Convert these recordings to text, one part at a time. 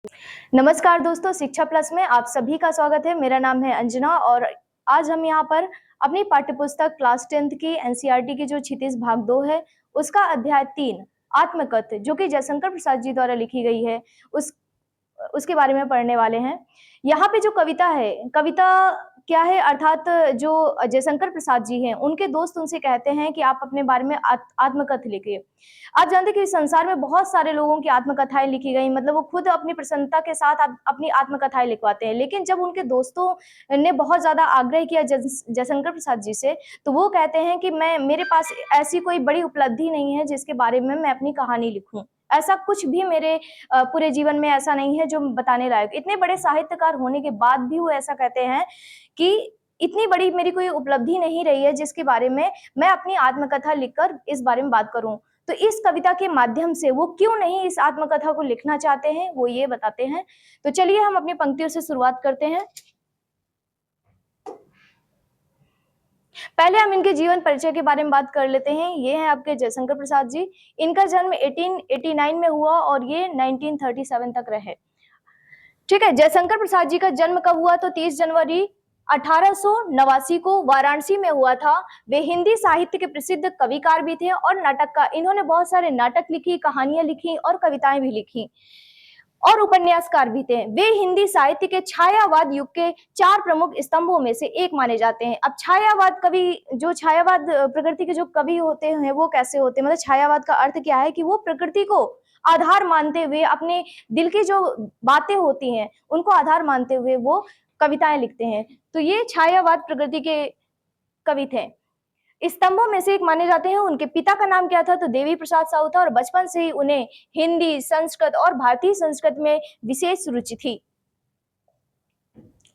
नमस्कार दोस्तों, शिक्षा प्लस में आप सभी का स्वागत है। मेरा नाम है अंजना और आज हम यहाँ पर अपनी पाठ्यपुस्तक क्लास 10th की एनसीईआरटी की जो क्षितिज भाग 2 है, उसका अध्याय 3 आत्मकथ जो कि जयशंकर प्रसाद जी द्वारा लिखी गई है, उसके बारे में पढ़ने वाले हैं। यहाँ पे जो कविता है, कविता क्या है अर्थात जो जयशंकर प्रसाद जी हैं, उनके दोस्त उनसे कहते हैं कि आप अपने बारे में आत्मकथ लिखिए। आप जानते हैं कि संसार में बहुत सारे लोगों की आत्मकथाएं लिखी गई, मतलब वो खुद अपनी प्रसन्नता के साथ अपनी आत्मकथाएं लिखवाते हैं। लेकिन जब उनके दोस्तों ने बहुत ज्यादा आग्रह किया जयशंकर प्रसाद जी से, तो वो कहते हैं कि मेरे पास ऐसी कोई बड़ी उपलब्धि नहीं है जिसके बारे में मैं अपनी कहानी लिखूं। ऐसा कुछ भी मेरे पूरे जीवन में ऐसा नहीं है जो बताने लायक। इतने बड़े साहित्यकार होने के बाद भी वो ऐसा कहते हैं कि इतनी बड़ी मेरी कोई उपलब्धि नहीं रही है जिसके बारे में मैं अपनी आत्मकथा लिखकर इस बारे में बात करूं। तो इस कविता के माध्यम से वो क्यों नहीं इस आत्मकथा को लिखना चाहते हैं, वो ये बताते हैं। तो चलिए हम अपनी पंक्तियों से शुरुआत करते हैं। पहले हम इनके जीवन परिचय के बारे में बात कर लेते हैं। ये हैं आपके जयशंकर प्रसाद जी। इनका जन्म 1889 में हुआ और ये 1937 तक रहे। ठीक है, जयशंकर प्रसाद जी का जन्म कब हुआ? तो 30 जनवरी 1889 को वाराणसी में हुआ था। वे हिंदी साहित्य के प्रसिद्ध कविकार भी थे और नाटककार। इन्होंने बहुत सारे नाटक लिखी, कहानियां लिखी और कविताएं भी लिखी और उपन्यासकार भी थे। वे हिंदी साहित्य के छायावाद युग के 4 प्रमुख स्तंभों में से एक माने जाते हैं। अब छायावाद कवि, जो छायावाद प्रकृति के जो कवि होते हैं वो कैसे होते हैं, मतलब छायावाद का अर्थ क्या है कि वो प्रकृति को आधार मानते हुए, अपने दिल की जो बातें होती हैं उनको आधार मानते हुए वो कविताएं लिखते हैं। तो ये छायावाद प्रकृति के कवि थे। स्तंभों में से एक माने जाते हैं। उनके पिता का नाम क्या था? तो देवी प्रसाद साहू था और बचपन से ही उन्हें हिंदी, संस्कृत और भारतीय संस्कृत में विशेष रुचि थी।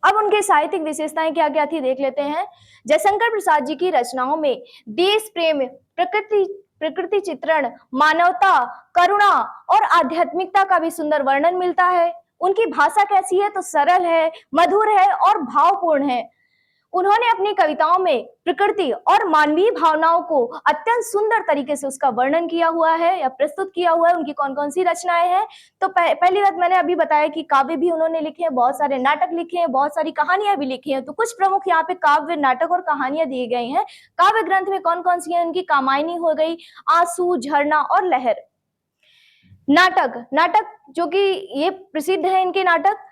अब उनके साहित्यिक विशेषताएं क्या क्या थी देख लेते हैं। जयशंकर प्रसाद जी की रचनाओं में देश प्रेम, प्रकृति चित्रण, मानवता, करुणा और आध्यात्मिकता का भी सुंदर वर्णन मिलता है। उनकी भाषा कैसी है? तो सरल है, मधुर है और भावपूर्ण है। उन्होंने अपनी कविताओं में प्रकृति और मानवीय भावनाओं को अत्यंत सुंदर तरीके से उसका वर्णन किया हुआ है या प्रस्तुत किया हुआ है। उनकी कौन कौन सी रचनाएं हैं? तो पहली बात मैंने अभी बताया कि काव्य भी उन्होंने लिखे हैं, बहुत सारे नाटक लिखे हैं, बहुत सारी कहानियां भी लिखी हैं। तो कुछ प्रमुख यहाँ पे काव्य, नाटक और कहानियां दी गई हैं। काव्य ग्रंथ में कौन कौन सी है? उनकी कामायनी हो गई, आंसू, झरना और लहर। नाटक जो कि ये प्रसिद्ध है, इनके नाटक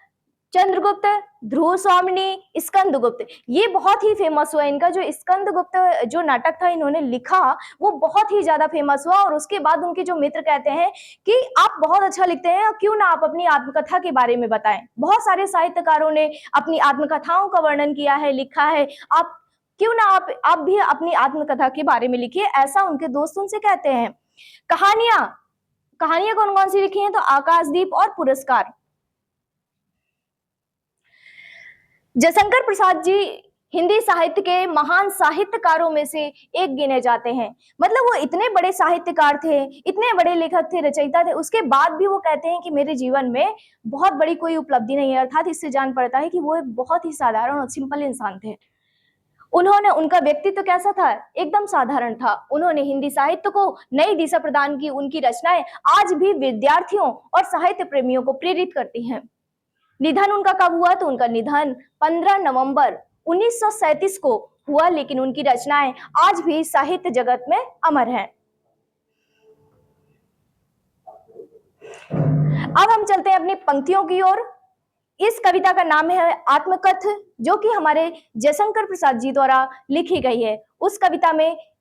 चंद्रगुप्त, ध्रुव स्वामिनी, स्कंदगुप्त, ये बहुत ही फेमस हुआ। इनका जो स्कंदगुप्त जो नाटक था इन्होंने लिखा, वो बहुत ही ज्यादा फेमस हुआ। और उसके बाद उनके जो मित्र कहते हैं कि आप बहुत अच्छा लिखते हैं, क्यों ना आप अपनी आत्मकथा के बारे में बताएं। बहुत सारे साहित्यकारों ने अपनी आत्मकथाओं का वर्णन किया है, लिखा है। आप क्यों ना आप भी अपनी आत्मकथा के बारे में लिखिए, ऐसा उनके दोस्त उनसे कहते हैं। कहानियां कहानियां कौन कौन सी लिखी हैं? तो आकाशदीप और पुरस्कार। जयशंकर प्रसाद जी हिंदी साहित्य के महान साहित्यकारों में से एक गिने जाते हैं। मतलब वो इतने बड़े साहित्यकार थे, इतने बड़े लेखक थे, रचयिता थे, उसके बाद भी वो कहते हैं कि मेरे जीवन में बहुत बड़ी कोई उपलब्धि नहीं है। अर्थात इससे जान पड़ता है कि वो एक बहुत ही साधारण और सिंपल इंसान थे। उनका व्यक्तित्व कैसा था? एकदम साधारण था। उन्होंने हिंदी साहित्य को नई दिशा प्रदान की। उनकी रचनाएं आज भी विद्यार्थियों और साहित्य प्रेमियों को प्रेरित करती हैं। निधन उनका कब हुआ? तो उनका निधन 15 नवंबर 1937 को हुआ, लेकिन उनकी रचनाएं आज भी साहित्य जगत में अमर हैं। अब हम चलते हैं अपनी पंक्तियों की ओर। इस कविता का नाम है आत्मकथ, जो कि हमारे जयशंकर प्रसाद जी द्वारा लिखी गई है।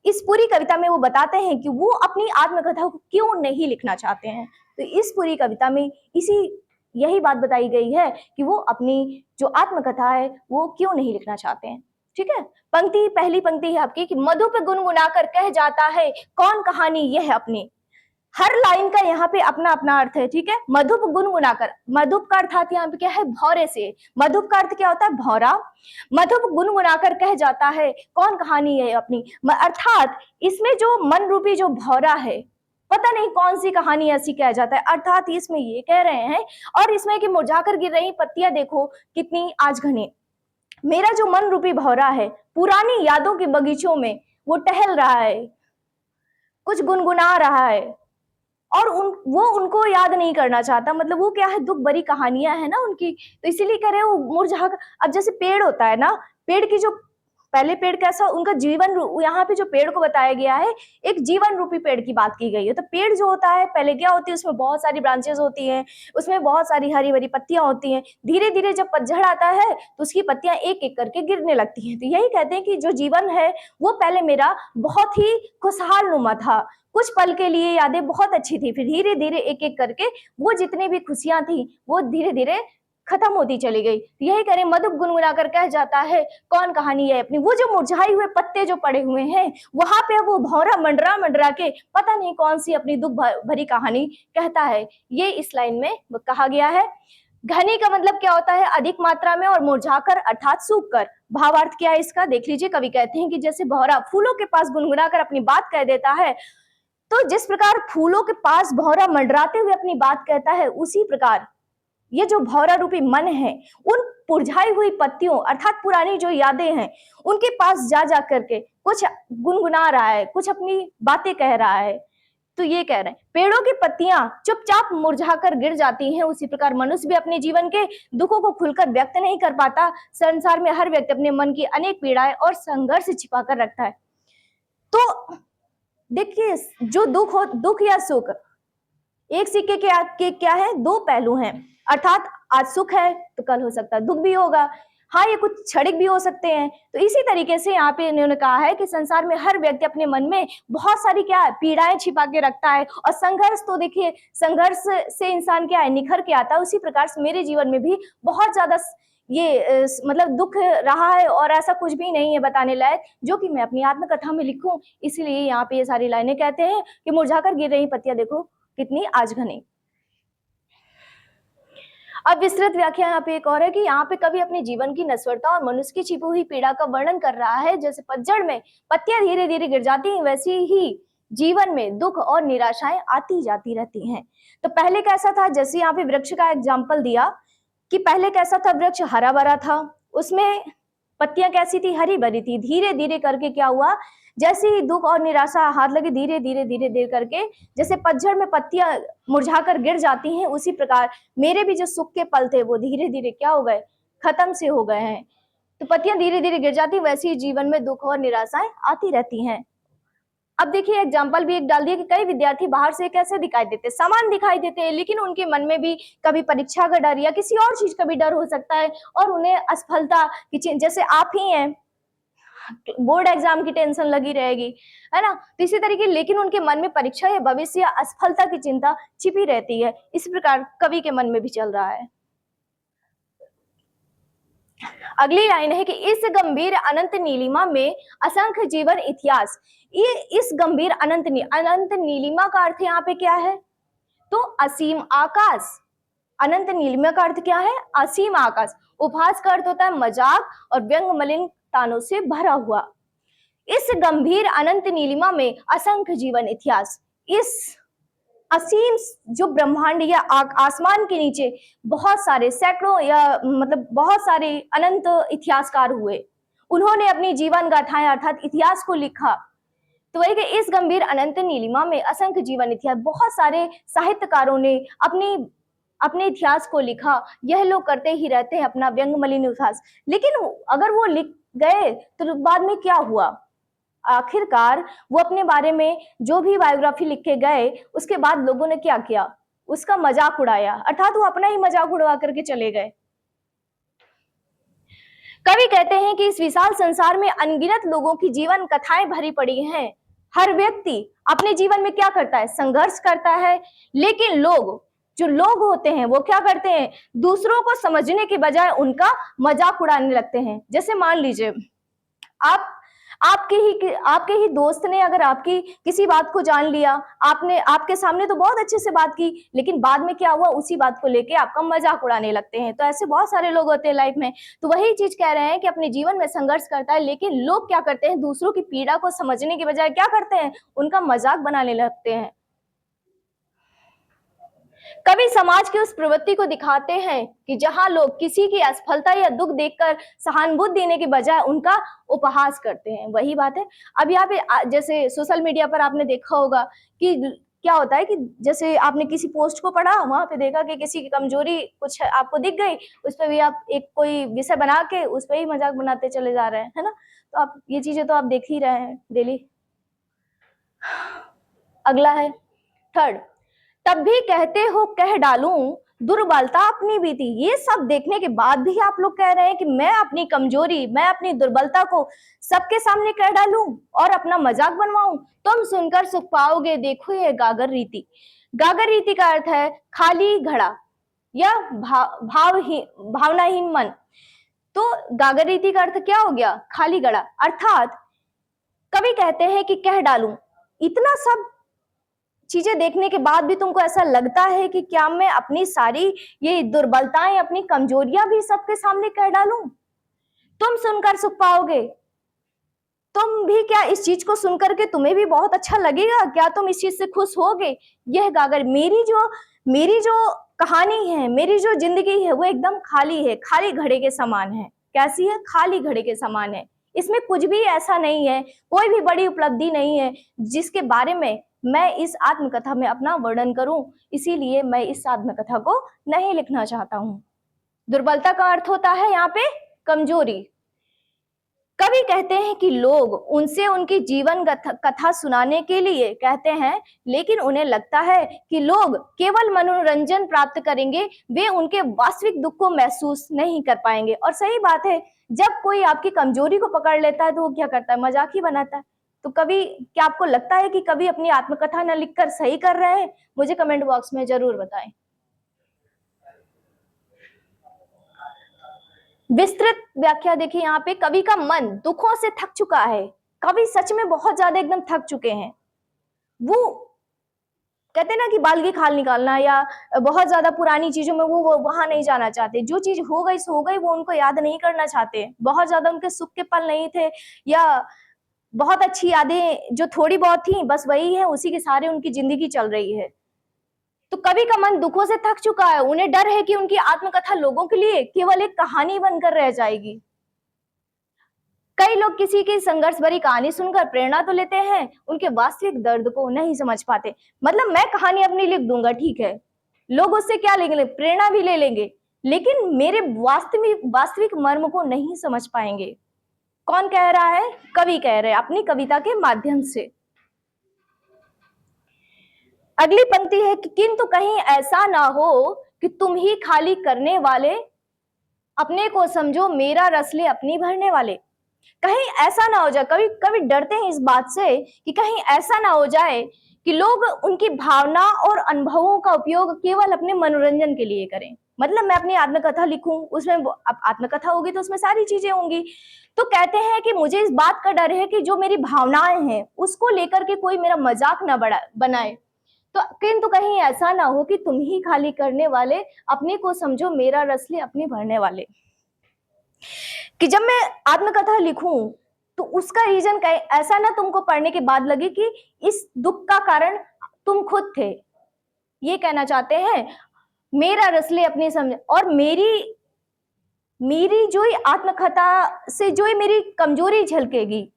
इस पूरी कविता में वो बताते हैं कि वो अपनी आत्मकथा को क्यों नहीं लिखना चाहते हैं। तो इस पूरी कविता में यही बात बताई गई है कि वो अपनी जो आत्मकथा है वो क्यों नहीं लिखना चाहते हैं। ठीक है, पहली पंक्ति है आपकी कि मधु पे गुनगुनाकर कह जाता है कौन कहानी यह अपनी। हर लाइन का यहाँ पे अपना अपना अर्थ है। ठीक है, मधुप गुनगुनाकर, मधुप का अर्थात यहाँ पे क्या है? भौरे से। मधुप का अर्थ क्या होता है? भौरा। मधुप गुनगुनाकर कह जाता है कौन कहानी है अपनी, अर्थात इसमें जो मन रूपी जो भौरा है, पता नहीं कौन सी कहानी ऐसी कह जाता है। अर्थात इसमें ये कह रहे हैं, और इसमें कि मुरझाकर गिर रही पत्तियां देखो कितनी आज घनी। मेरा जो मन रूपी भौरा है पुरानी यादों के बगीचों में वो टहल रहा है, कुछ गुनगुना रहा है। और वो उनको याद नहीं करना चाहता, मतलब वो क्या है, दुख भरी कहानियां है ना उनकी, तो इसीलिए कह रहे हैं वो मुरझा। अब जैसे पेड़ होता है ना, पेड़ की जो पहले पेड़ कैसा उनका यहाँ पे जो पेड़ को बताया गया है, एक जीवन रूपी पेड़ की बात की गई है। तो पेड़ जो होता है पहले क्या होती है, उसमें बहुत सारी ब्रांचेस होती हैं, उसमें बहुत सारी हरी भरी पत्तियां होती हैं। धीरे धीरे जब पतझड़ आता है तो उसकी पत्तियां एक एक करके गिरने लगती हैं। तो यही कहते हैं कि जो जीवन है वो पहले मेरा बहुत ही खुशहाल नुमा था, कुछ पल के लिए यादें बहुत अच्छी थी, फिर धीरे धीरे एक एक करके वो जितनी भी खुशियां थी वो धीरे धीरे खत्म होती चली गई। यही करें मधुप गुनगुनाकर कह जाता है कौन कहानी है अपनी। वो जो मुरझाए हुए पत्ते जो पड़े हुए हैं वहां पे वो भौरा मंडरा मंडरा के पता नहीं कौन सी अपनी दुख भरी कहानी कहता है। ये इस लाइन में कहा गया है। घनी का मतलब क्या होता है, अधिक मात्रा में, और मुरझाकर अर्थात सूख कर। भावार्थ क्या है इसका देख लीजिए। कवि कहते हैं कि जैसे भौरा फूलों के पास गुनगुनाकर अपनी बात कह देता है, तो जिस प्रकार फूलों के पास भौरा मंडराते हुए अपनी बात कहता है, उसी प्रकार ये जो भौरा रूपी मन है उन मुरझाई हुई पत्तियों अर्थात पुरानी जो यादें हैं उनके पास जा जा करके कुछ गुनगुना रहा है, कुछ अपनी बातें कह रहा है। तो ये कह रहे हैं पेड़ों की पत्तियां चुपचाप मुरझाकर गिर जाती हैं, उसी प्रकार मनुष्य भी अपने जीवन के दुखों को खुलकर व्यक्त नहीं कर पाता। संसार में हर व्यक्ति अपने मन की अनेक पीड़ाएं और संघर्ष छिपा कर रखता है। तो देखिए जो दुख या सुख एक सिक्के के क्या है, दो पहलू हैं। अर्थात आज सुख है तो कल हो सकता है दुख भी होगा। हाँ, ये कुछ क्षणिक भी हो सकते हैं। तो इसी तरीके से यहाँ पे इन्होंने कहा है कि संसार में हर व्यक्ति अपने मन में बहुत सारी क्या है, पीड़ाएं छिपा के रखता है। और संघर्ष तो देखिए, संघर्ष से इंसान क्या है, निखर के आता है। उसी प्रकार से मेरे जीवन में भी बहुत ज्यादा ये मतलब दुख रहा है, और ऐसा कुछ भी नहीं है बताने लायक जो कि मैं अपनी आत्मकथा में लिखूं। इसलिए यहाँ पे ये सारी लाइनें कहते हैं कि मुरझाकर गिर रही पत्तियां देखो कितनी आज घनी। अब विस्तृत व्याख्या यहाँ पे एक और है कि यहाँ पे कवि अपने जीवन की नश्वरता और मनुष्य की छिपी हुई पीड़ा का वर्णन कर रहा है। जैसे पतझड़ में पत्तियां धीरे धीरे गिर जाती हैं, वैसे ही जीवन में दुख और निराशाएं आती जाती रहती हैं। तो पहले कैसा था, जैसे यहाँ पे वृक्ष का एग्जाम्पल दिया कि पहले कैसा था, वृक्ष हरा भरा था, उसमें पत्तियां कैसी थी, हरी भरी थी। धीरे धीरे करके क्या हुआ, जैसे ही दुख और निराशा हाथ लगे, धीरे धीरे धीरे धीरे करके जैसे पतझड़ में पत्तियां मुरझाकर गिर जाती हैं, उसी प्रकार मेरे भी जो सुख के पल थे वो धीरे धीरे क्या हो गए, खत्म से हो गए हैं। तो पत्तियां धीरे धीरे गिर जाती, वैसे ही जीवन में दुख और निराशाएं आती रहती हैं। अब देखिए एग्जाम्पल भी एक डाल दिया कि कई विद्यार्थी बाहर से कैसे दिखाई देते, समान दिखाई देते हैं, लेकिन उनके मन में भी कभी परीक्षा का डर या किसी और चीज का भी डर हो सकता है, और उन्हें असफलता की, जैसे आप ही हैं, बोर्ड एग्जाम की टेंशन लगी रहेगी, है ना। तो इसी तरीके लेकिन उनके मन में परीक्षा या भविष्य या असफलता की चिंता छिपी रहती है। इस प्रकार कवि के मन में भी चल रहा है। अगली लाइन है कि इस गंभीर अनंत नीलिमा में असंख्य जीवन इतिहास। ये इस गंभीर अनंत नीलिमा का अर्थ यहाँ पे क्या है, तो असीम आकाश। अनंत नीलिमा का अर्थ क्या है, असीम आकाश। उपहास का अर्थ होता है मजाक और व्यंग मलिन तानों से भरा हुआ। इस गंभीर अनंत नीलिमा में असंख्य जीवन इतिहास, इस असीम जो ब्रह्मांड या आसमान के नीचे बहुत सारे सैकड़ों या मतलब बहुत सारे अनंत इतिहासकार हुए, उन्होंने अपनी जीवन गाथाएं अर्थात इतिहास को लिखा। तो वही कि इस गंभीर अनंत नीलिमा में असंख्य जीवन इतिहास, बहुत सारे साहित्यकारों ने अपने इतिहास को लिखा। यह लोग करते ही रहते हैं अपना व्यंग मलिन इतिहास, लेकिन अगर वो लिख गए तो बाद में क्या हुआ, आखिरकार वो अपने बारे में जो भी बायोग्राफी लिख के गए उसके बाद लोगों ने क्या किया, उसका मजाक उड़ाया, अर्थात वो अपना ही मजाक उड़वा करके चले गए। कवि कहते हैं कि इस विशाल संसार में अनगिनत लोगों की जीवन कथाएं भरी पड़ी हैं। हर व्यक्ति अपने जीवन में क्या करता है, संघर्ष करता है, लेकिन जो लोग होते हैं वो क्या करते हैं, दूसरों को समझने के बजाय उनका मजाक उड़ाने लगते हैं। जैसे मान लीजिए आपके ही दोस्त ने अगर आपकी किसी बात को जान लिया, आपके सामने तो बहुत अच्छे से बात की, लेकिन बाद में क्या हुआ, उसी बात को लेके आपका मजाक उड़ाने लगते हैं। तो ऐसे बहुत सारे लोग होते हैं लाइफ में। तो वही चीज कह रहे हैं कि अपने जीवन में संघर्ष करता है, लेकिन लोग क्या करते हैं, दूसरों की पीड़ा को समझने के बजाय क्या करते हैं, उनका मजाक बनाने लगते हैं। कवि समाज की उस प्रवृत्ति को दिखाते हैं कि जहां लोग किसी की असफलता या दुख देखकर सहानुभूति देने के बजाय उनका उपहास करते हैं। वही बात है। अब यहाँ पे जैसे सोशल मीडिया पर आपने देखा होगा कि क्या होता है कि जैसे आपने किसी पोस्ट को पढ़ा, वहां पे देखा कि किसी की कमजोरी कुछ आपको दिख गई, उस पर भी आप एक कोई विषय बना के उस पर ही मजाक बनाते चले जा रहे हैं, है ना। तो आप ये चीजें तो आप देख ही रहे हैं डेली। अगला है थर्ड, तब भी कहते हो कह डालूं दुर्बलता अपनी भी थी। ये सब देखने के बाद भी आप लोग कह रहे हैं कि मैं अपनी कमजोरी, मैं अपनी दुर्बलता को सबके सामने कह डालूं और अपना मजाक बनवाऊं। तुम सुनकर सुख पाओगे, देखो ये गागर रीति। गागर रीति का अर्थ है खाली घड़ा या भावनाहीन मन। तो गागर रीति का अर्थ क्या हो गया? खाली घड़ा। अर्थात कवि कहते हैं कि कह डालूं, इतना सब चीजें देखने के बाद भी तुमको ऐसा लगता है कि क्या मैं अपनी सारी ये दुर्बलताएं, अपनी कमजोरियां भी सबके सामने कह डालूं? तुम सुनकर सुख पाओगे, तुम भी क्या इस चीज को सुनकर के तुम्हें भी बहुत अच्छा लगेगा? क्या तुम इस चीज से खुश होगे? यह गागर, मेरी जो कहानी है, मेरी जो जिंदगी है, वो एकदम खाली है, खाली घड़े के समान है। कैसी है? खाली घड़े के समान है। इसमें कुछ भी ऐसा नहीं है, कोई भी बड़ी उपलब्धि नहीं है जिसके बारे में मैं इस आत्मकथा में अपना वर्णन करूं। इसीलिए मैं इस आत्मकथा को नहीं लिखना चाहता हूं। दुर्बलता का अर्थ होता है यहाँ पे कमजोरी। कवि कहते हैं कि लोग उनसे उनकी जीवन कथा सुनाने के लिए कहते हैं, लेकिन उन्हें लगता है कि लोग केवल मनोरंजन प्राप्त करेंगे, वे उनके वास्तविक दुख को महसूस नहीं कर पाएंगे। और सही बात है, जब कोई आपकी कमजोरी को पकड़ लेता है तो वो क्या करता है? मजाक ही बनाता है। तो कवि, क्या आपको लगता है कि कवि अपनी आत्मकथा न लिखकर सही कर रहे हैं? मुझे कमेंट बॉक्स में जरूर बताएं। विस्तृत व्याख्या देखिए यहाँ पे, कवि का मन दुखों से थक चुका है। कवि सच में बहुत ज्यादा एकदम थक चुके हैं। वो कहते हैं ना कि बाल की खाल निकालना, या बहुत ज्यादा पुरानी चीजों में वो वहां नहीं जाना चाहते। जो चीज हो गई सो हो गई, वो उनको याद नहीं करना चाहते। बहुत ज्यादा उनके सुख के पल नहीं थे, या बहुत अच्छी यादें जो थोड़ी बहुत थी बस वही है, उसी के सारे उनकी जिंदगी चल रही है। तो कवि का मन दुखों से थक चुका है। उन्हें डर है कि उनकी आत्मकथा लोगों के लिए केवल एक कहानी बनकर रह जाएगी। कई लोग किसी की संघर्ष भरी कहानी सुनकर प्रेरणा तो लेते हैं, उनके वास्तविक दर्द को नहीं समझ पाते। मतलब मैं कहानी अपनी लिख दूंगा, ठीक है, लोग उससे क्या लेंगे? प्रेरणा भी ले लेंगे, लेकिन मेरे वास्तविक मर्म को नहीं समझ पाएंगे। कौन कह रहा है? कवि कह रहे हैं अपनी कविता के माध्यम से। अगली पंक्ति है कि किंतु कहीं ऐसा ना हो कि तुम ही खाली करने वाले, अपने को समझो मेरा रस ले अपनी भरने वाले। कहीं ऐसा ना हो जाए, कभी डरते हैं इस बात से कि कहीं ऐसा ना हो जाए कि लोग उनकी भावना और अनुभवों का उपयोग केवल अपने मनोरंजन के लिए करें। मतलब मैं अपनी आत्मकथा लिखूं, उसमें आत्मकथा होगी तो उसमें सारी चीजें होंगी। तो कहते हैं कि मुझे इस बात का डर है कि जो मेरी भावनाएं हैं उसको लेकर के कोई मेरा मजाक ना बनाए। तो किंतु कहीं ऐसा ना हो कि तुम ही खाली करने वाले, अपने को समझो मेरा रस ले अपने भरने वाले। कि जब मैं आत्मकथा लिखूं तो उसका रीजन ऐसा ना तुमको पढ़ने के बाद लगे कि इस दुख का कारण तुम खुद थे। ये कहना चाहते हैं मेरा रस ले अपने समझ, और मेरी जो आत्मकथा से जो मेरी कमजोरी झलकेगी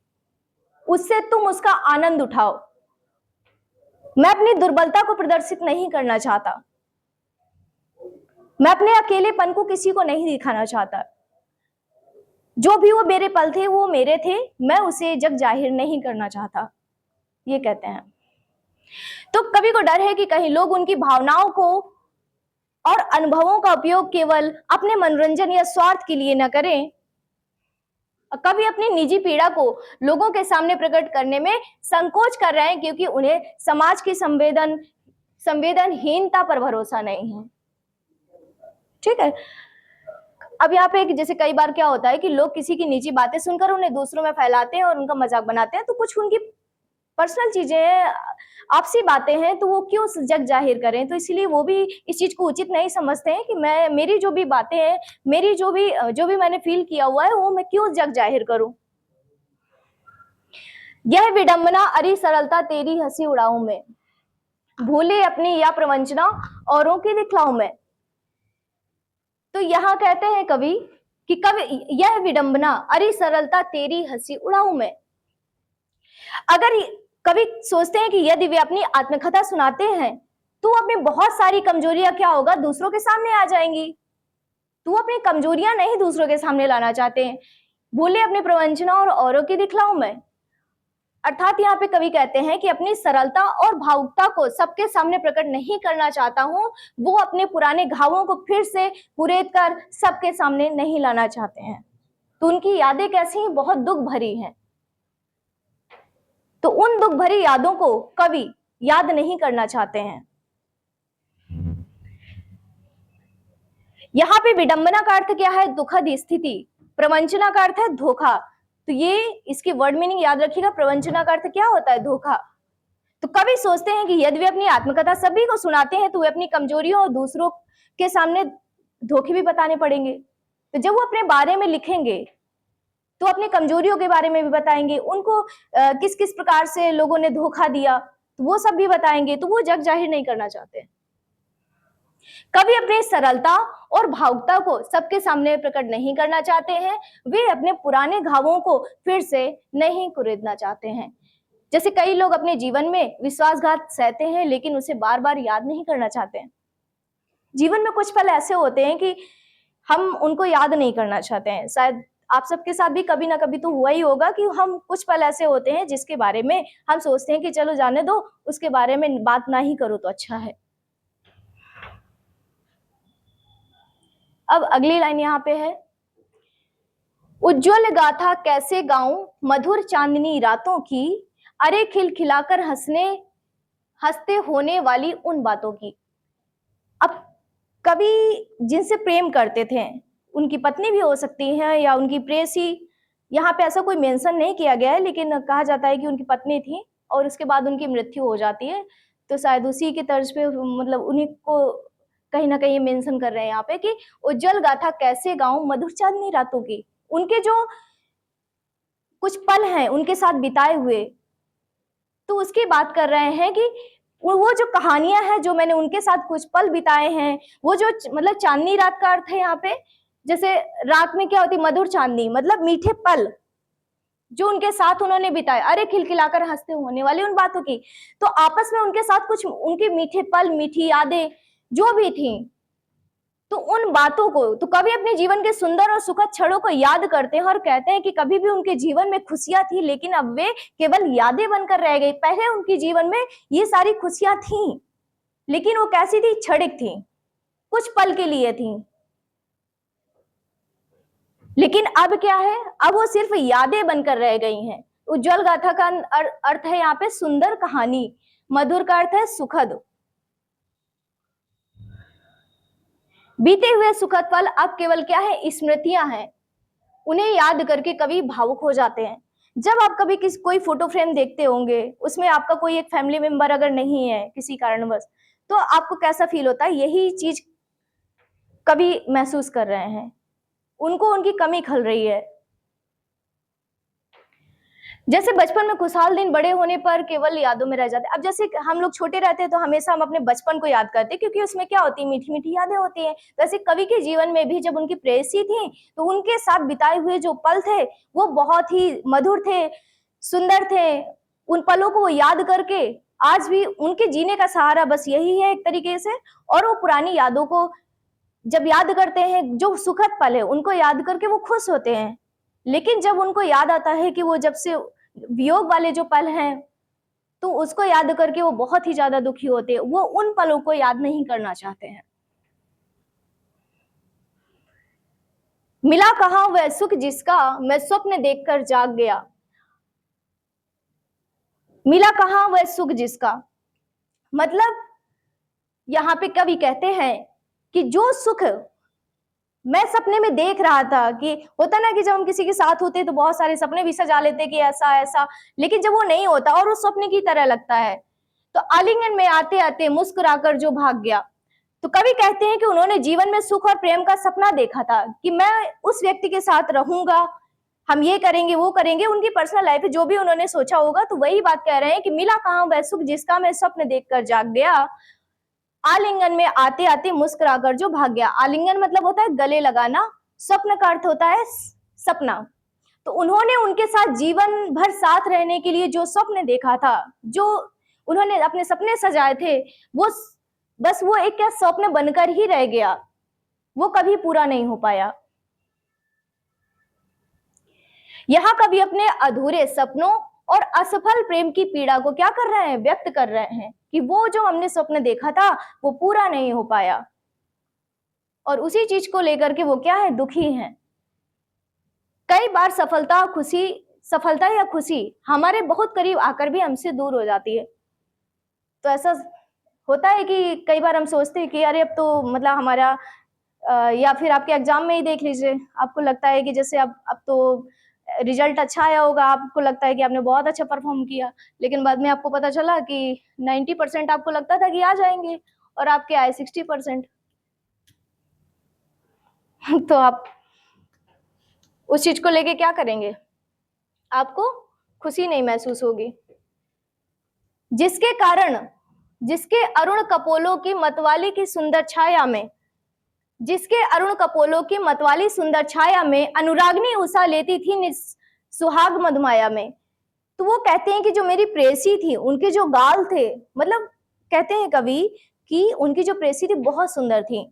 उससे तुम उसका आनंद उठाओ। मैं अपनी दुर्बलता को प्रदर्शित नहीं करना चाहता, मैं अपने अकेलेपन को किसी को नहीं दिखाना चाहता। जो भी वो मेरे पल थे वो मेरे थे, मैं उसे जग जाहिर नहीं करना चाहता, ये कहते हैं। तो कवि को डर है कि कहीं लोग उनकी भावनाओं को और अनुभवों का उपयोग केवल अपने मनोरंजन या स्वार्थ के लिए न करें। कवि अपनी निजी पीड़ा को लोगों के सामने प्रकट करने में संकोच कर रहे हैं, क्योंकि उन्हें समाज की संवेदनहीनता पर भरोसा नहीं है। ठीक है। अब यहाँ पे जैसे कई बार क्या होता है कि लोग किसी की निजी बातें सुनकर उन्हें दूसरों में फैलाते हैं और उनका मजाक बनाते हैं। तो कुछ उनकी पर्सनल चीजें हैं, आपसी बातें हैं, तो वो क्यों जग जाहिर करें? तो इसलिए वो भी इस चीज को उचित नहीं समझते हैं कि मेरी जो भी बातें हैं, मेरी जो भी मैंने फील किया हुआ है, वो मैं क्यों जग जाहिर करूं। यह विडंबना अरी सरलता तेरी हंसी उड़ाऊं मैं, भूले अपनी या प्रवंचना औरों की दिखलाऊं मैं। तो यहाँ कहते हैं कवि कि कवि यह विडंबना अरे सरलता तेरी हंसी उड़ाऊं मैं। अगर कवि सोचते हैं कि यदि वे अपनी आत्मकथा सुनाते हैं तो अपनी बहुत सारी कमजोरियां क्या होगा दूसरों के सामने आ जाएंगी। तो अपनी कमजोरियां नहीं दूसरों के सामने लाना चाहते हैं, बोले अपनी प्रवंचना और औरों की दिखलाऊं मैं। अर्थात यहाँ पे कवि कहते हैं कि अपनी सरलता और भावुकता को सबके सामने प्रकट नहीं करना चाहता हूं, वो अपने पुराने घावों को फिर से कुरेद कर सबके सामने नहीं लाना चाहते हैं। तो उनकी यादें कैसी हैं, बहुत दुख भरी हैं। तो उन दुख भरी यादों को कवि याद नहीं करना चाहते हैं। यहाँ पे विडंबना का अर्थ क्या है, दुखद स्थिति। प्रवंचना का अर्थ है धोखा। तो ये इसकी वर्ड मीनिंग याद रखिएगा, प्रवंचना का अर्थ क्या होता है, धोखा। तो कवि सोचते हैं कि यदि वे अपनी आत्मकथा सभी को सुनाते हैं तो वे अपनी कमजोरियों और दूसरों के सामने धोखे भी बताने पड़ेंगे। तो जब वो अपने बारे में लिखेंगे तो अपनी कमजोरियों के बारे में भी बताएंगे, उनको किस किस प्रकार से लोगों ने धोखा दिया तो वो सब भी बताएंगे। तो वो जग जाहिर नहीं करना चाहते। कवि अपनी सरलता और भावुकता को सबके सामने प्रकट नहीं करना चाहते हैं, वे अपने पुराने घावों को फिर से नहीं कुरेदना चाहते हैं। जैसे कई लोग अपने जीवन में विश्वासघात सहते हैं लेकिन उसे बार बार याद नहीं करना चाहते हैं। जीवन में कुछ पल ऐसे होते हैं कि हम उनको याद नहीं करना चाहते हैं। शायद आप सबके साथ भी कभी ना कभी तो हुआ ही होगा कि हम कुछ पल ऐसे होते हैं जिसके बारे में हम सोचते हैं कि चलो जाने दो, उसके बारे में बात ना ही करो तो अच्छा है। अब अगली लाइन यहाँ पे है, उज्जवल गाथा कैसे गाऊं मधुर चांदनी रातों की, अरे खिलखिलाकर हंसते होने वाली उन बातों की। अब कवि जिनसे प्रेम करते थे, उनकी पत्नी भी हो सकती है या उनकी प्रेयसी, यहाँ पे ऐसा कोई मेंशन नहीं किया गया है लेकिन कहा जाता है कि उनकी पत्नी थी और उसके बाद उनकी मृत्यु हो जाती है। तो शायद उसी की तर्ज पे मतलब उन्हीं को कहीं ना कहीं मेंशन कर रहे हैं यहाँ पे कि उज्जवल गाथा कैसे गाऊं मधुर चांदनी रातों की। उनके जो कुछ पल हैं उनके साथ बिताए हुए, तो उसकी बात कर रहे हैं कि वो जो कहानियां हैं जो मैंने उनके साथ कुछ पल बिताए हैं, वो जो मतलब चांदनी रात का अर्थ है यहाँ पे, जैसे रात में क्या होती है मधुर चांदनी, मतलब मीठे पल जो उनके साथ उन्होंने बिताए, अरे खिलखिलाकर हंसते होने वाली उन बातों की। तो आपस में उनके साथ कुछ उनके मीठे पल, मीठी यादें जो भी थी, तो उन बातों को तो कभी अपने जीवन के सुंदर और सुखद क्षणों को याद करते हैं और कहते हैं कि कभी भी उनके जीवन में खुशियां थी लेकिन अब वे केवल यादें बनकर रह गई। पहले उनके जीवन में ये सारी खुशियां थी लेकिन वो कैसी थी, क्षणिक थी, कुछ पल के लिए थी। लेकिन अब क्या है, अब वो सिर्फ यादें बनकर रह गई हैं। उज्जवल गाथा का अर्थ है यहाँ पे सुंदर कहानी, मधुर का अर्थ है सुखद। बीते हुए सुखद पल अब केवल क्या है, स्मृतियां हैं। उन्हें याद करके कवि भावुक हो जाते हैं। जब आप कभी कोई फोटो फ्रेम देखते होंगे, उसमें आपका कोई एक फैमिली मेंबर अगर नहीं है किसी कारणवश, तो आपको कैसा फील होता है, यही चीज कवि महसूस कर रहे हैं। उनको उनकी कमी खल रही है। जैसे बचपन में खुशहाल दिन बड़े होने पर केवल यादों में रह जाते। अब जैसे हम लोग छोटे रहते हैं तो हमेशा हम अपने बचपन को याद करते हैं क्योंकि उसमें क्या होती है, मीठी मीठी यादें होती हैं। वैसे कवि के जीवन में भी जब उनकी प्रेयसी थी तो उनके साथ बिताए हुए जो पल थे वो बहुत ही मधुर थे, सुंदर थे। उन पलों को वो याद करके आज भी उनके जीने का सहारा बस यही है एक तरीके से। और वो पुरानी यादों को जब याद करते हैं, जो सुखद पल है उनको याद करके वो खुश होते हैं। लेकिन जब उनको याद आता है कि वो जब से वियोग वाले जो पल हैं, तो उसको याद करके वो बहुत ही ज्यादा दुखी होते हैं। वो उन पलों को याद नहीं करना चाहते हैं। मिला कहां वह सुख जिसका मैं स्वप्न देखकर जाग गया। मिला कहां वह सुख जिसका, मतलब यहाँ पे कवि कहते हैं कि जो सुख मैं सपने में देख रहा था, कि होता ना कि जब हम किसी के साथ होते तो बहुत सारे सपने भी सजा लेते कि ऐसा ऐसा, लेकिन जब वो नहीं होता और उस सपने की तरह लगता है, तो आलिंगन में आते आते मुस्कुराकर जो भाग गया। तो कवि कहते हैं कि उन्होंने जीवन में सुख और प्रेम का सपना देखा था कि मैं उस व्यक्ति के साथ रहूंगा, हम ये करेंगे वो करेंगे, उनकी पर्सनल लाइफ है जो भी उन्होंने सोचा होगा। तो वही बात कह रहे हैं कि मिला कहां वह सुख जिसका मैं स्वप्न देखकर जाग गया, आलिंगन में आते आते मुस्कुराकर जो भाग गया। आलिंगन मतलब होता है गले लगाना, स्वप्न का अर्थ होता है सपना। तो उन्होंने उनके साथ जीवन भर साथ रहने के लिए जो स्वप्न देखा था, जो उन्होंने अपने सपने सजाए थे, वो बस वो एक क्या स्वप्न बनकर ही रह गया, वो कभी पूरा नहीं हो पाया। यहाँ कवि अपने अधूरे सपनों और असफल प्रेम की पीड़ा को क्या कर रहे हैं, व्यक्त कर रहे हैं कि वो जो हमने स्वप्न देखा था वो पूरा नहीं हो पाया, और उसी चीज को लेकर के वो क्या है, दुखी हैं। कई बार सफलता या खुशी हमारे बहुत करीब आकर भी हमसे दूर हो जाती है। तो ऐसा होता है कि कई बार हम सोचते हैं कि अरे अब तो मतलब हमारा या फिर आपके एग्जाम में ही देख लीजिए, आपको लगता है कि जैसे अब तो रिजल्ट अच्छा आया होगा, आपको लगता है कि आपने बहुत अच्छा परफॉर्म किया, लेकिन बाद में आपको पता चला कि 90% आपको लगता था कि आ जाएंगे और आपके आए 60%। तो आप उस चीज को लेके क्या करेंगे, आपको खुशी नहीं महसूस होगी। जिसके अरुण कपोलों की मतवाली की सुंदर छाया में, जिसके अरुण कपोलों की मतवाली सुंदर छाया में अनुरागनी उषा लेती थी सुहाग मधुमाया में। तो वो कहते हैं कि जो मेरी प्रेयसी थी, उनके जो गाल थे, मतलब कहते हैं कवि कि उनकी जो प्रेयसी थी बहुत सुंदर थी।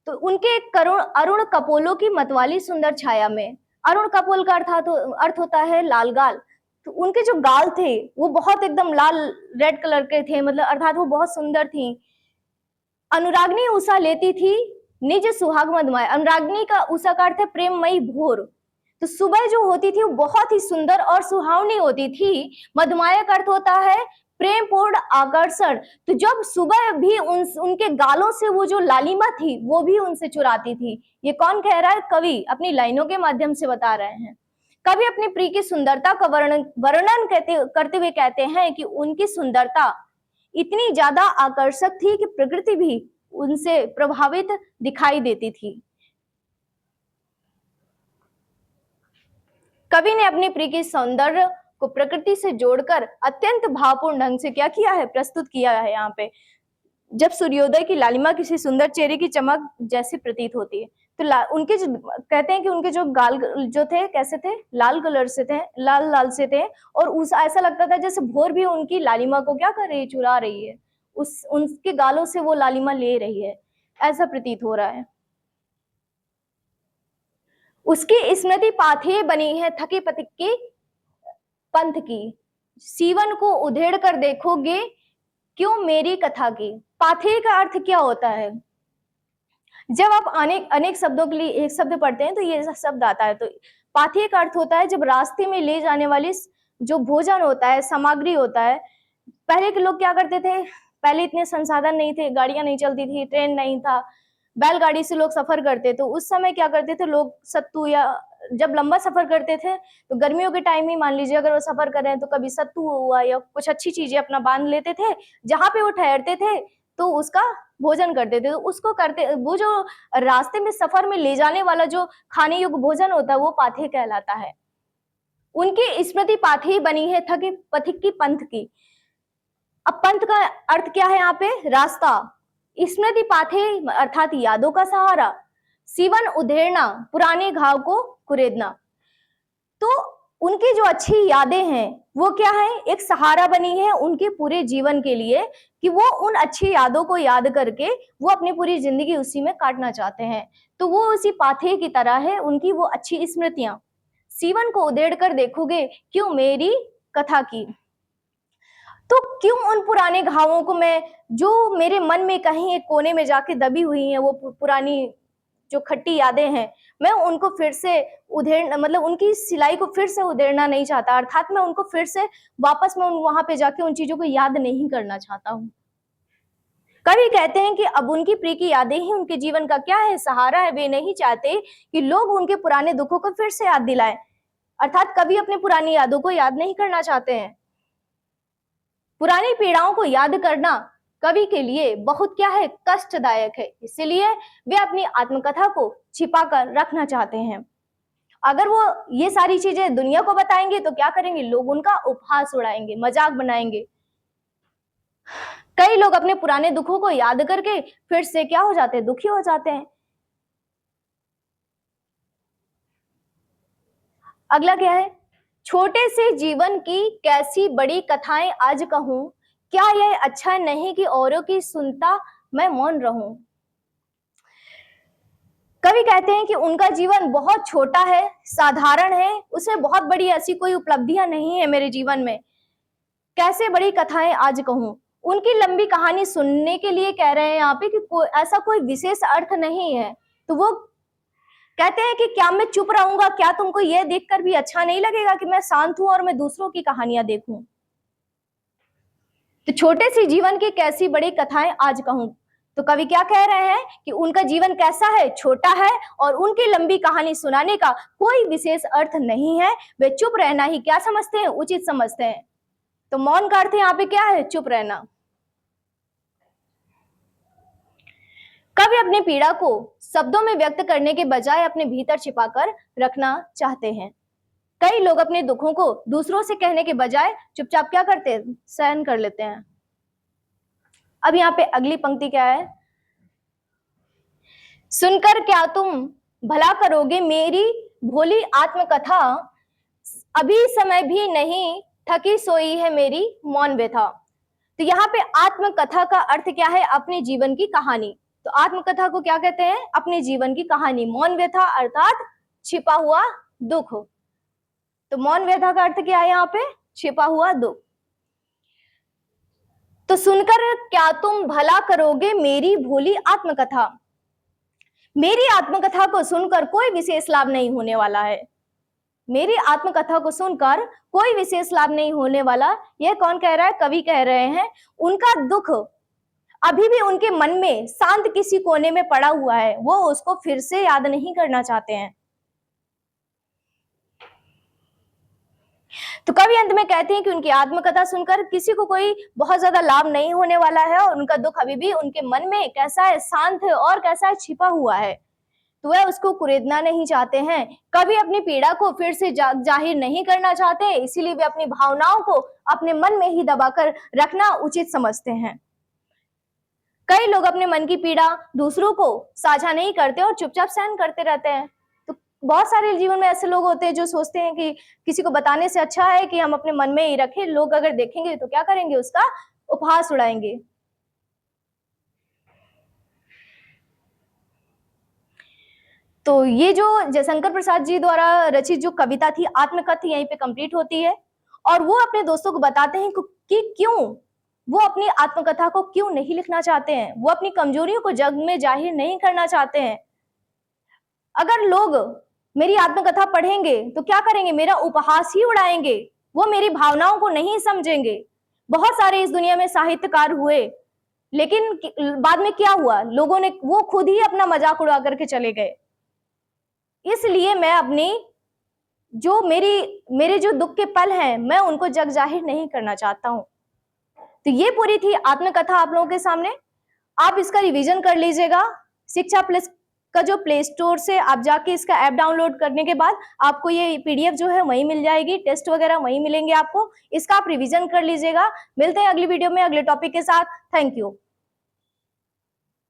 तो उनके अरुण कपोलों की मतवाली सुंदर छाया में, अरुण कपोल का अर्थ होता है लाल गाल। तो उनके जो गाल थे वो बहुत एकदम लाल रेड कलर के थे, मतलब अर्थात वो बहुत सुंदर थी। अनुरागनी उषा लेती थी निज सुहाग मधुमाया। अनुरागनी का उषा का अर्थ है प्रेममयी भोर। तो सुबह जो होती थी वो बहुत ही सुंदर और सुहावनी होती थी। मधुमाया का अर्थ होता है प्रेमपूर्ण आकर्षण। तो जब सुबह भी उनके गालों से वो जो लालिमा थी वो भी उनसे चुराती थी। ये कौन कह रहा है, कवि अपनी लाइनों के माध्यम से बता रहे हैं। कवि अपनी प्रिय की सुंदरता का वर्णन करते हुए कहते हैं कि उनकी सुंदरता इतनी ज्यादा आकर्षक थी कि प्रकृति भी उनसे प्रभावित दिखाई देती थी। कवि ने अपनी प्रिय के सौंदर्य को प्रकृति से जोड़कर अत्यंत भावपूर्ण ढंग से क्या किया है, प्रस्तुत किया है। यहाँ पे जब सूर्योदय की लालिमा किसी सुंदर चेहरे की चमक जैसी प्रतीत होती है, तो उनके जो कहते हैं कि उनके जो गाल जो थे कैसे थे, लाल कलर से थे, लाल लाल से थे, और ऐसा लगता था जैसे भोर भी उनकी लालिमा को क्या कर रही है, चुरा रही है, उनके गालों से वो लालिमा ले रही है, ऐसा प्रतीत हो रहा है। उसकी स्मृति पाथेय बनी है थके पथिक की पंथ की, सीवन को उधेड़ कर देखोगे क्यों मेरी कथा की। पाथेय का अर्थ क्या होता है, जब आप अनेक शब्दों के लिए एक शब्द पढ़ते हैं तो ये शब्द आता है। तो पाथेय का अर्थ होता है जब रास्ते में ले जाने वाली जो भोजन होता है, सामग्री होता है। पहले के लोग क्या करते थे, पहले इतने संसाधन नहीं थे, गाड़ियां नहीं चलती थी, ट्रेन नहीं था, बैलगाड़ी से लोग सफर करते। तो उस समय क्या करते थे लोग, सत्तू, या जब लंबा सफर करते थे तो गर्मियों के टाइम ही मान लीजिए अगर वो सफर कर रहे हैं तो कभी सत्तू हुआ या कुछ अच्छी चीजें अपना बांध लेते थे, जहां पे वो ठहरते थे तो उसका भोजन करते थे। तो उसको करते, वो जो रास्ते में सफर में ले जाने वाला जो खाने योग्य भोजन होता है वो पाथेय कहलाता है। उनकी स्मृति पाथेय बनी है थके पथिक की पंथ की। अब पंथ का अर्थ क्या है यहाँ पे, रास्ता। स्मृति पाथेय अर्थात यादों का सहारा, सीवन उधेड़ना, पुराने घाव को कुरेदना। तो उनकी जो अच्छी यादें हैं वो क्या है, एक सहारा बनी है उनके पूरे जीवन के लिए, कि वो उन अच्छी यादों को याद करके वो अपनी पूरी जिंदगी उसी में काटना चाहते हैं। तो वो उसी पाथेय की तरह है उनकी वो अच्छी स्मृतियां। सीवन को उधेड़ कर देखोगे क्यों मेरी कथा की। तो क्यों उन पुराने घावों को मैं, जो मेरे मन में कहीं एक कोने में जाके दबी हुई हैं, वो पुरानी जो खट्टी यादें हैं, मैं उनको फिर से उधेड़, मतलब उनकी सिलाई को फिर से उधेड़ना नहीं चाहता, अर्थात मैं उनको फिर से वापस में वहां पे जाके उन चीजों को याद नहीं करना चाहता हूँ। कवि कहते हैं कि अब उनकी प्रिय की यादें ही उनके जीवन का क्या है, सहारा है। वे नहीं चाहते कि लोग उनके पुराने दुखों को फिर से याद दिलाएं, अर्थात कवि अपनी पुरानी यादों को याद नहीं करना चाहते हैं। पुरानी पीड़ाओं को याद करना कवि के लिए बहुत क्या है, कष्टदायक है, इसलिए वे अपनी आत्मकथा को छिपा कर रखना चाहते हैं। अगर वो ये सारी चीजें दुनिया को बताएंगे तो क्या करेंगे, लोग उनका उपहास उड़ाएंगे, मजाक बनाएंगे। कई लोग अपने पुराने दुखों को याद करके फिर से क्या हो जाते हैं, दुखी हो जाते हैं। अगला क्या है, छोटे से जीवन की कैसी बड़ी कथाएं आज कहूं, क्या यह अच्छा नहीं कि औरों की सुनता मैं मौन रहूं। कवि कहते हैं कि उनका जीवन बहुत छोटा है, साधारण है, उसमें बहुत बड़ी ऐसी कोई उपलब्धियां नहीं है मेरे जीवन में, कैसे बड़ी कथाएं आज कहूं। उनकी लंबी कहानी सुनने के लिए कह रहे हैं यहाँ पे कि ऐसा कोई विशेष अर्थ नहीं है। तो वो कहते हैं कि क्या मैं चुप रहूंगा, क्या तुमको ये देखकर भी अच्छा नहीं लगेगा कि मैं शांत हूं और मैं दूसरों की कहानियां देखूं। तो छोटे सी जीवन की कैसी बड़ी कथाएं आज कहूं। तो कवि क्या कह रहे हैं कि उनका जीवन कैसा है, छोटा है, और उनकी लंबी कहानी सुनाने का कोई विशेष अर्थ नहीं है, वे चुप रहना ही क्या समझते हैं, उचित समझते हैं। तो मौन का अर्थ यहाँ पे क्या है, चुप रहना। कवि अपनी पीड़ा को शब्दों में व्यक्त करने के बजाय अपने भीतर छिपाकर रखना चाहते हैं। कई लोग अपने दुखों को दूसरों से कहने के बजाय चुपचाप क्या करते हैं, सहन कर लेते हैं। अब यहाँ पे अगली पंक्ति क्या है, सुनकर क्या तुम भला करोगे मेरी भोली आत्मकथा, अभी समय भी नहीं थकी सोई है मेरी मौन व्यथा। तो यहाँ पे आत्मकथा का अर्थ क्या है, अपने जीवन की कहानी। तो आत्मकथा को क्या कहते हैं, अपने जीवन की कहानी। मौन व्यथा अर्थात छिपा हुआ दुख। तो मौन व्यथा का अर्थ क्या है यहाँ पे, छिपा हुआ दुख। तो सुनकर क्या तुम भला करोगे मेरी भोली आत्मकथा, मेरी आत्मकथा को सुनकर कोई विशेष लाभ नहीं होने वाला है। मेरी आत्मकथा को सुनकर कोई विशेष लाभ नहीं होने वाला, यह कौन कह रहा है, कवि कह रहे हैं। उनका दुख अभी भी उनके मन में शांत किसी कोने में पड़ा हुआ है, वो उसको फिर से याद नहीं करना चाहते हैं। तो कवि अंत में कहते हैं कि उनकी आत्मकथा सुनकर किसी को कोई बहुत ज्यादा लाभ नहीं होने वाला है, और उनका दुख अभी भी उनके मन में कैसा है, शांत है, और कैसा है, छिपा हुआ है। तो वह उसको कुरेदना नहीं चाहते हैं। कवि अपनी पीड़ा को फिर से जाहिर नहीं करना चाहते, इसीलिए वे अपनी भावनाओं को अपने मन में ही दबाकर रखना उचित समझते हैं। कई लोग अपने मन की पीड़ा दूसरों को साझा नहीं करते और चुपचाप सहन करते रहते हैं। तो बहुत सारे जीवन में ऐसे लोग होते हैं जो सोचते हैं कि किसी को बताने से अच्छा है कि हम अपने मन में ही रखें, लोग अगर देखेंगे तो क्या करेंगे, उसका उपहास उड़ाएंगे। तो ये जो जयशंकर प्रसाद जी द्वारा रचित जो कविता थी, आत्मकथा, यहीं पे कंप्लीट होती है। और वो अपने दोस्तों को बताते हैं कि क्यों वो अपनी आत्मकथा को क्यों नहीं लिखना चाहते हैं, वो अपनी कमजोरियों को जग में जाहिर नहीं करना चाहते हैं। अगर लोग मेरी आत्मकथा पढ़ेंगे तो क्या करेंगे, मेरा उपहास ही उड़ाएंगे, वो मेरी भावनाओं को नहीं समझेंगे। बहुत सारे इस दुनिया में साहित्यकार हुए, लेकिन बाद में क्या हुआ, लोगों ने वो खुद ही अपना मजाक उड़ा करके चले गए। इसलिए मैं अपनी जो मेरे जो दुख के पल हैं, मैं उनको जग जाहिर नहीं करना चाहता हूं। तो ये पूरी थी आत्मकथा आप लोगों के सामने। आप इसका रिवीजन कर लीजिएगा। शिक्षा प्लस का जो प्ले स्टोर से आप जाके इसका ऐप डाउनलोड करने के बाद आपको ये पीडीएफ जो है वहीं मिल जाएगी, टेस्ट वगैरह वहीं मिलेंगे आपको। इसका आप रिवीजन कर लीजिएगा। मिलते हैं अगली वीडियो में अगले टॉपिक के साथ। Thank you.